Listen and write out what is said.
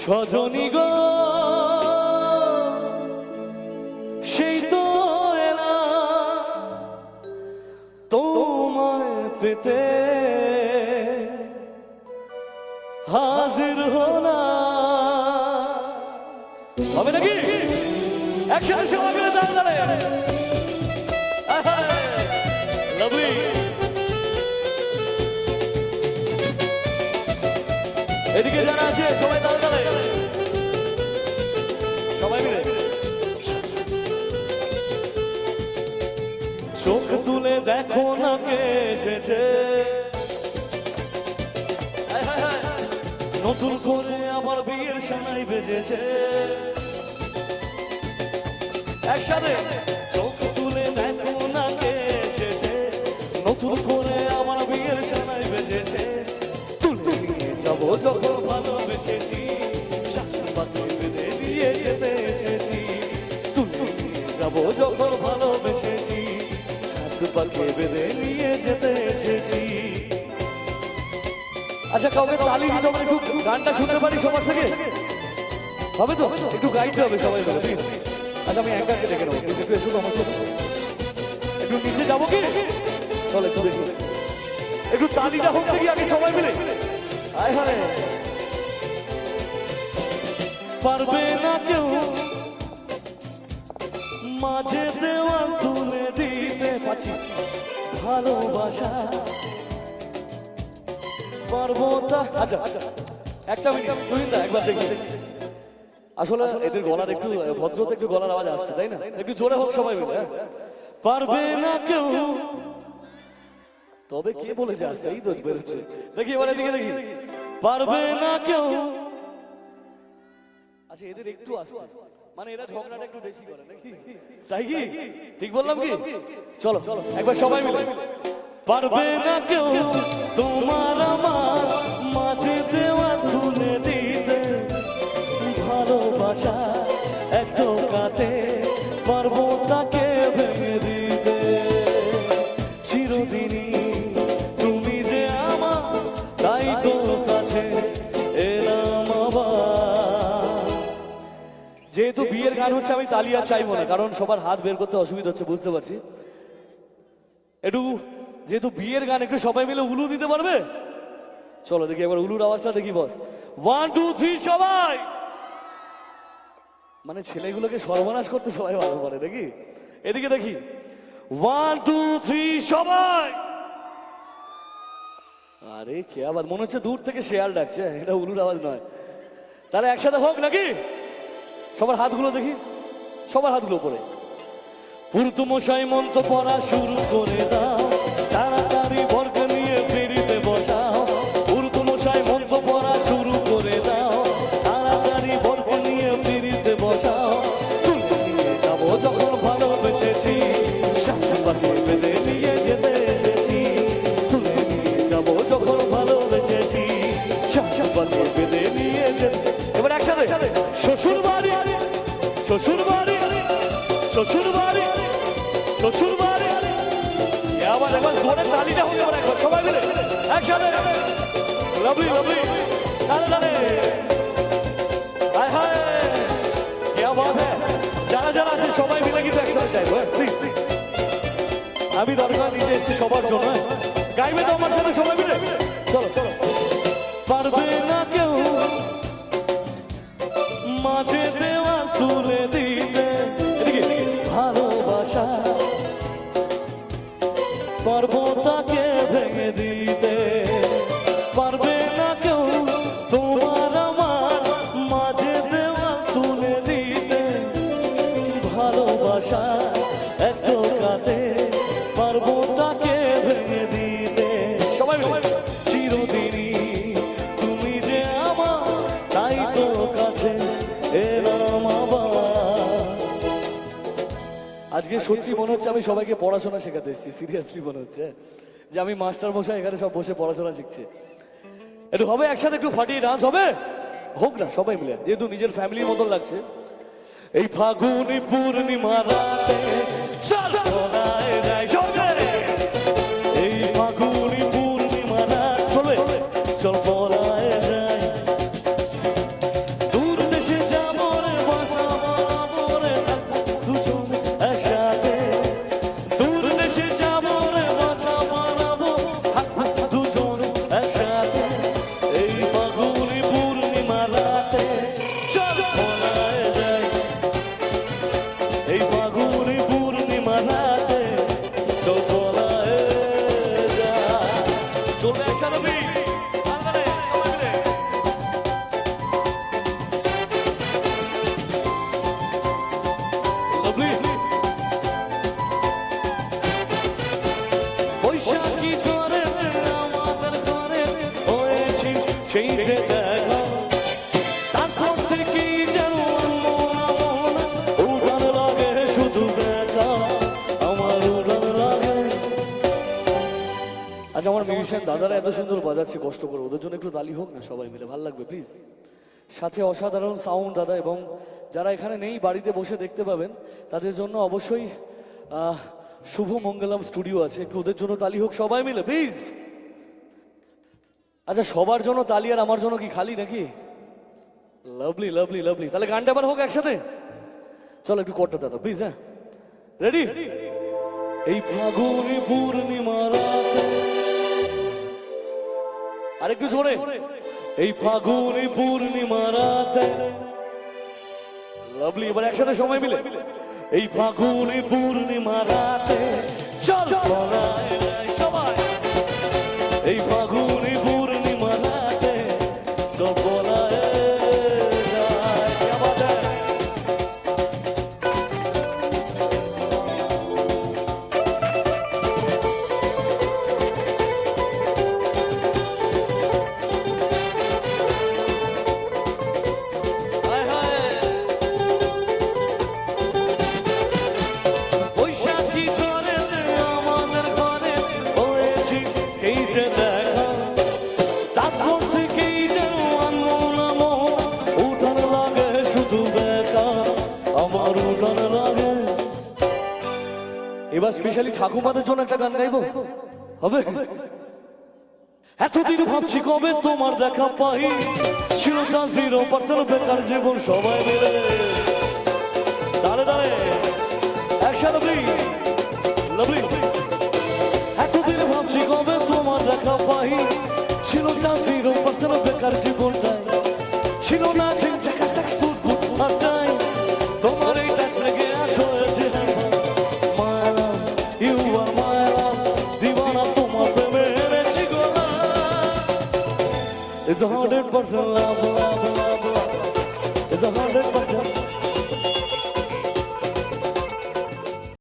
সজনী গো সেই তো এলা তোমায় পেতে হাজির হলা হবে নাকি একসাথে সবাই মিলে দাঁড়ালে লাভলি এদিকে যারা আছে সবাই দাঁড়ালে সবাই মিলে চোখ তুলে দেখো না কে এসেছে নতুন করে আবার বিয়ের সানাই বেজেছে একসাথে চোখ তুলে দেখো না কে এসেছে নতুন করে আমার বিয়ের সানাই বেজেছে তুলে নিয়ে যাবো যখন ভালোবেসেছি শাসন পাতে বেঁধে দিয়ে যেতে এসেছি তুলে নিয়ে যাবো যখন ভালোবেসেছি শাসন পাতে বেঁধে নিয়ে যেতে এসেছি। আচ্ছা কাউকে তালি দিতে হবে একটু গানটা শুনতে পারি সবার থেকে হবে তো একটু গাইতে হবে সবাই মিলে। আচ্ছা আমি একাকে ডেকে নেবো একটু এসো আমার সাথে একটু নিচে যাবো কি চলো একটু দেখি একটু তালিটা হোক দেখি আগে সবাই মিলে আয় হায় পারবে না কেউ মাঝে দেওয়াল তুলে দিতে পারছি ভালোবাসা পারবো তা আচ্ছা একটা মিনিট তুই না একবার দেখি আসলে এদের গলার একটু ভদ্রতা একটু গলার আওয়াজ আসছে তাই না একটু জোরে হোক সবাই মিলে পারবে না কেউ তবে কে বলেছে আসতে এই তো বেরোচ্ছে দেখি এবার এদিকে দেখি পারবে না কেউ আচ্ছা এদের একটু আসতে মানে এরা ঝগড়াটা একটু বেশি করে নাকি তাই কি ঠিক বললাম কি চলো চলো একবার সবাই মিলে পারবে না কেউ তোমার আমার মাঝে দেওয়াল তুলে দিতে ভালোবাসা এক টোকাতে পারবো তাকে ভেঙে দিতে চিরদিনই তুমি যে আমার তাই তো কাছে এলাম আবার। যেহেতু বিয়ের গান হচ্ছে আমি তালি আর চাইবো না কারণ সবার হাত বের করতে অসুবিধা হচ্ছে বুঝতে পারছি একটু যেহেতু বিয়ের গান একটু সবাই মিলে উলু দিতে পারবে চলো দেখি একবার উলুর আওয়াজটা দেখি বস 1 2 3 সবাই মানে ছেলেগুলোকে সর্বনাশ করতে সবাই ভালো পারে দেখি এদিকে দেখি 1 2 3 সবাই আরে কে আবার মনে হচ্ছে দূর থেকে শেয়াল ডাকছে এটা উলুর আওয়াজ নয় তাহলে একসাথে হোক নাকি সবার হাতগুলো দেখি সবার হাতগুলো উপরে পুরুত মশাই মন্ত্র পড়া শুরু করে দাও তাড়াতাড়ি বর্গ নিয়ে ফিরিতে বসাও পুরুত মশাই মন্ত্র পড়া শুরু করে দাও তাড়াতাড়ি বর্গ নিয়ে ফিরিতে বসাও তুলে নিয়ে যাবো যখন ভালোবেসেছি শাসন পাতে বেঁধে নিয়ে যেতে এসেছি তুলে নিয়ে যাবো যখন ভালোবেসেছি শাসন পাতে বেঁধে নিয়ে যেতে এবার একসাথে শ্বশুর বাড়ি শ্বশুর বাড়ি শ্বশুর বাড়ি শ্বশুর বাড়ি আবার একবার জোরে তালিটা হোক এবার একবার সবাই মিলে একসাথে লাভলি লাভলি দাঁড়ে দাঁড়ে হায় হায় কে বাত হ্যায় যারা যারা আছে সবাই মিলে কিন্তু একসাথে চাইবো প্লিজ আমি দরকার নিজে এসেছি সবার জন্য গাইবে তো আমার সাথে সবাই মিলে চলো চলো পারবে না কেউ মাঝে দেওয়াল তুলে দিতে এদিকে ভালোবাসা পারবো তাকে ভেঙে দিতে পারবে না কেউ তোমার আমার মাঝে দেওয়াল তুলে দিতে ভালোবাসা এক টোকাতে পারবো তাকে ভেঙে দিতে সবাই চিরদিনই তুমি যে আমার তাই তো কাছে এলাম আবার। আজকে সত্যি মনে হচ্ছে আমি সবাইকে পড়াশোনা শেখাতে এসেছি সিরিয়াসলি মনে হচ্ছে যে আমি মাস্টার মশাই এখানে সব বসে পড়াশোনা শিখছে একটু হবে একসাথে একটু ফাটিয়ে ডান্স হবে হোক না সবাই মিলে যেহেতু নিজের ফ্যামিলির মতন লাগছে এই ফাগুনি পূর্ণিমা রাতে এই ফাগুনি পূর্ণিমা রাত চল পলায় যায় মিউজিশিয়ান দাদারা এত সুন্দর বাজাচ্ছে কষ্ট করে, ওদের জন্য একটু তালি হোক না সবাই মিলে, ভালো লাগবে প্লিজ। সাথে অসাধারণ সাউন্ড দাদা, এবং যারা এখানে নেই বাড়িতে বসে দেখতে পাবেন তাদের জন্য অবশ্যই শুভ মঙ্গলম স্টুডিও আছে, একটু ওদের জন্য তালি হোক সবাই মিলে প্লিজ। আচ্ছা সবার জন্য তালি আর আমার জন্য কি খালি নাকি? লাভলি লাভলি লাভলি, তাহলে গানটা আবার হোক একসাথে। চলো একটু করতে দাদা প্লিজ। হ্যাঁ রেডি? এই ফাগুনি পূর্ণিমা রাতে, আরেকটু জোরে, এই ফাগুনি পূর্ণিমা রাতে, লাভলি, এবার একসাথে সময় মিলে। এই ফাগুনি পূর্ণিমা রাতে চল পলায় যাই সবাই, এই ফাগুনি পূর্ণিমা রাতে চল পলায় যাই। क्या बात है? हाय हाय, বৈশাখী ঝড়েতে আমাদের ঘরে হয়েছি এই যে দেখা, তারপর থেকেই যেন আনমন আমার উঠান লাগে শুধু বেকা, আমার উঠান লাগে। এবার স্পেশালি ঠাকুমাদের জন্য একটা গান গাইবো, হবে? এতদিন ভাবছি কবে তোমার দেখা পাই, ছিল 0% বেকার জীবন সবাই মিলে। দাঁড়ে দাঁড়ে একসাথে প্লিজ, লাভলি। এতদিন ভাবছি কবে তোমার দেখা পাই, ছিল 0% বেকার জীবনটাই, ছিল না ঝিকঝাকা চাকসুর হাটাই, তোমার এই টাচ লেগে আছো এসে মায়া, ইউ আর মায়া, দিওয়ানা তোমার প্রেমে এনেছি গোলা। It's 100% love, love, love, love. It's 100%